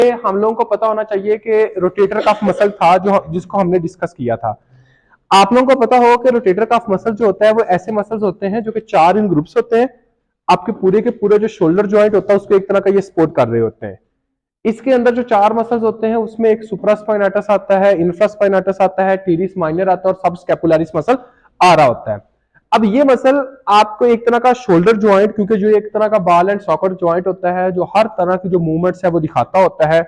हम लोगों को पता होना चाहिए कि रोटेटर कफ मसल था जो जिसको हमने डिस्कस किया था। आप लोगों को पता हो कि रोटेटर कफ मसल जो होता है वो ऐसे मसल्स होते हैं जो कि 4 इन ग्रुप्स होते हैं। आपके पूरे के पूरे जो शोल्डर जॉइंट होता है उसको एक तरह का ये सपोर्ट कर रहे होते हैं। इसके अंदर जो 4 मसल्स होते हैं उसमें एक सुप्रास्पाइनेटस आता है, इंफ्रास्पाइनेटस आता है, टीरिस माइनर आता है और सबस्कैपुलरिस मसल आ रहा होता है। अब ये मसल आपको एक तरह का शोल्डर ज्वाइंट, क्योंकि जो एक तरह का बाल एंड सॉकेट ज्वाइंट होता है जो हर तरह की जो मूवमेंट्स है वो दिखाता होता है।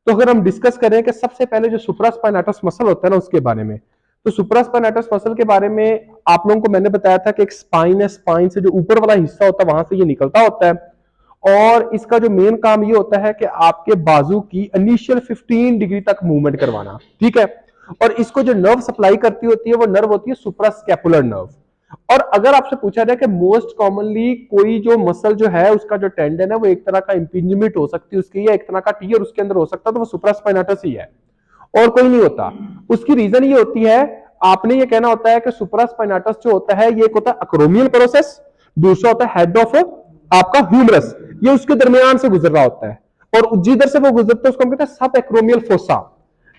तो अगर हम डिस्कस करें कि सबसे पहले जो सुप्रास्पाइनेटस मसल होता है ना उसके बारे में, तो सुप्रास्पाइनेटस मसल के बारे में आप लोगों को मैंने बताया था कि एक स्पाइन है, स्पाइन से जो ऊपर वाला हिस्सा होता है वहां से ये निकलता होता है और इसका जो मेन काम ये होता है कि आपके बाजू की इनिशियल 15 डिग्री तक मूवमेंट करवाना, ठीक है। और इसको जो नर्व सप्लाई करती होती है वो नर्व होती है सुप्रास्कैपुलर नर्व। और अगर आपसे पूछा जाए कि मोस्ट कॉमनली कोई जो मसल जो है उसका जो टेंडन है वो एक तरह का इंपिंजमेंट हो सकती है उसकी, या एक तरह का टीयर उसके अंदर हो सकता है, तो वो सुप्रास्पाइनेटस ही है और कोई नहीं होता। उसकी रीजन ये होती है, आपने ये कहना होता है कि सुप्रास्पाइनेटस जो होता है ये एक होता है अक्रोमियल प्रोसेस, दूसरा होता है हेड ऑफ आपका ह्यूमरस, ये उसके दरमियान से गुजर रहा होता है और जिधर से वो गुजरता है उसको हम कहते हैं सब एक्रोमियल फोसा।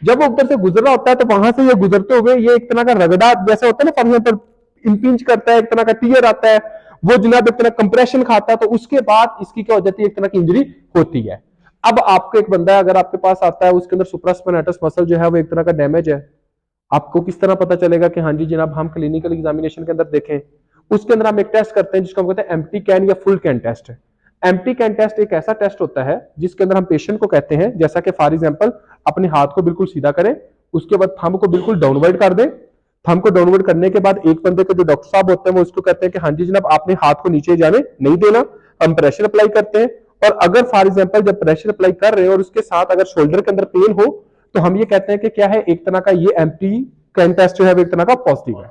जब वो उधर से गुजर रहा होता है तो वहां से ये गुजरते हुए ये एक तरह का रगड़ा जैसे होता है ना, फॉर एग्जाम्पल इंपिंच करता है, एक तरह का टीयर आता है, वो जनाब एक तरह कंप्रेशन खाता है, तो उसके बाद इसकी क्या हो जाती है, एक तरह की इंजरी होती है। अब आपको एक बंदा अगर आपके पास आता है उसके अंदर सुप्रास्पाइनेटस मसल जो है वो एक तरह का डैमेज है, आपको किस तरह पता चलेगा कि हाँ जी जनाब हम क्लिनिकल एग्जामिनेशन के अंदर देखें, उसके अंदर हम एक टेस्ट करते हैं जिसको हम कहते हैं एम्प्टी कैन या full can test. Empty can test एक ऐसा टेस्ट होता है जिसके अंदर हम पेशेंट को कहते हैं जैसा कि फॉर एग्जांपल अपने हाथ को बिल्कुल सीधा करें, उसके बाद थंब को बिल्कुल डाउनवर्ड कर दें, थंब को डाउनवर्ड करने के बाद एक बंदे के जो डॉक्टर साहब होते हैं वो उसको कहते हैं कि हाँ जी जनाब आपने हाथ को नीचे जाने नहीं देना, हम प्रेशर अप्लाई करते हैं। और अगर फॉर एग्जांपल जब प्रेशर अप्लाई कर रहे हैं और उसके साथ अगर शोल्डर के अंदर पेन हो तो हम ये कहते हैं कि क्या है, एक तरह का ये एम्प्टी कैन टेस्ट जो है वो एक तरह का पॉजिटिव है।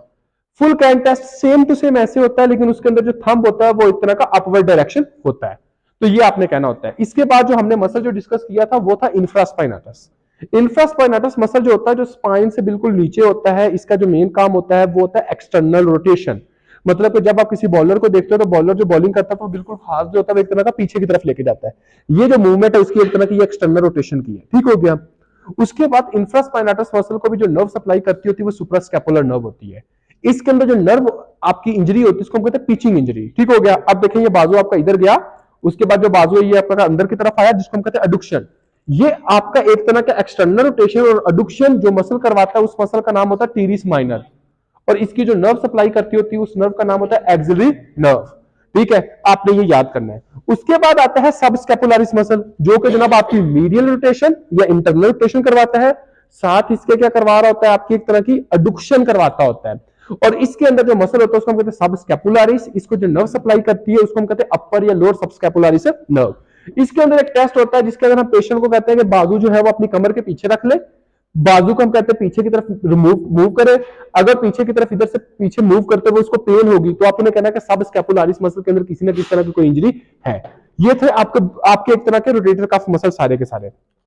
Full can test same to same ऐसे होता है लेकिन उसके अंदर जो थंब होता है वो एक तरह का अपवर्ड डायरेक्शन होता है, तो ये आपने कहना होता है। इसके बाद जो हमने मसल जो डिस्कस किया था वो था इंफ्रास्पाइनेटस। इंफ्रास्पाइनेटस मसल जो होता है जो स्पाइन से बिल्कुल नीचे होता है, इसका जो मेन काम होता है वो होता है एक्सटर्नल रोटेशन। मतलब कि जब आप किसी बॉलर को देखते हो तो बॉलर जो बॉलिंग करता है तो बिल्कुल हाथ जो होता है एक तरह का पीछे की तरफ लेके जाता है, ये जो मूवमेंट है उसकी एक तरह की एक्सटर्नल रोटेशन की है, ठीक हो गया। उसके बाद इंफ्रास्पाइनेटस मसल को भी जो नर्व सप्लाई करती होती है वो सुप्रास्कैपुलर नर्व होती है। इसके अंदर जो नर्व आपकी इंजरी होती है उसको हम कहते हैं पिचिंग इंजरी, ठीक हो गया। अब देखें ये बाजू आपका इधर गया, उसके बाद जो बाजू है ये आपका अंदर की तरफ आया जिसको हम कहते हैं एडुक्शन। ये आपका एक तरह का एक्सटर्नल रोटेशन और एडुक्शन जो मसल करवाता है उस मसल का नाम होता है टीरिस माइनर, और इसकी जो नर्व सप्लाई करती होती है उस नर्व का नाम होता है एक्सिलरी नर्व, ठीक है। आपने ये याद करना है। उसके बाद आता है सबस्कैपुलरिस मसल जो कि जनाब आपकी मीडियल रोटेशन या इंटरनल रोटेशन करवाता है, साथ इसके क्या करवा रहा होता है, आपकी एक तरह की एडुक्शन करवाता होता है। और इसके अंदर जो मसल होता है उसको हम कहते हैं सबस्कैपुलरिस, इसको जो नर्व सप्लाई करती है उसको हम कहते हैं अपर या लोअर सबस्कैपुलरिस नर्व। इसके अंदर एक टेस्ट होता है जिसके अंदर हम पेशेंट को कहते हैं कि बाजू जो है वो अपनी कमर के पीछे रख ले, बाजू को हम कहते हैं पीछे की तरफ मूव करे, अगर पीछे की तरफ इधर से पीछे मूव करते हुए उसको पेन होगी तो आपने कहना है कि सबस्कैपुलरिस मसल के अंदर किसी ना किसी तरह की कोई इंजरी है। ये थे आपके एक तरह के रोटेटर कफ मसल सारे के सारे।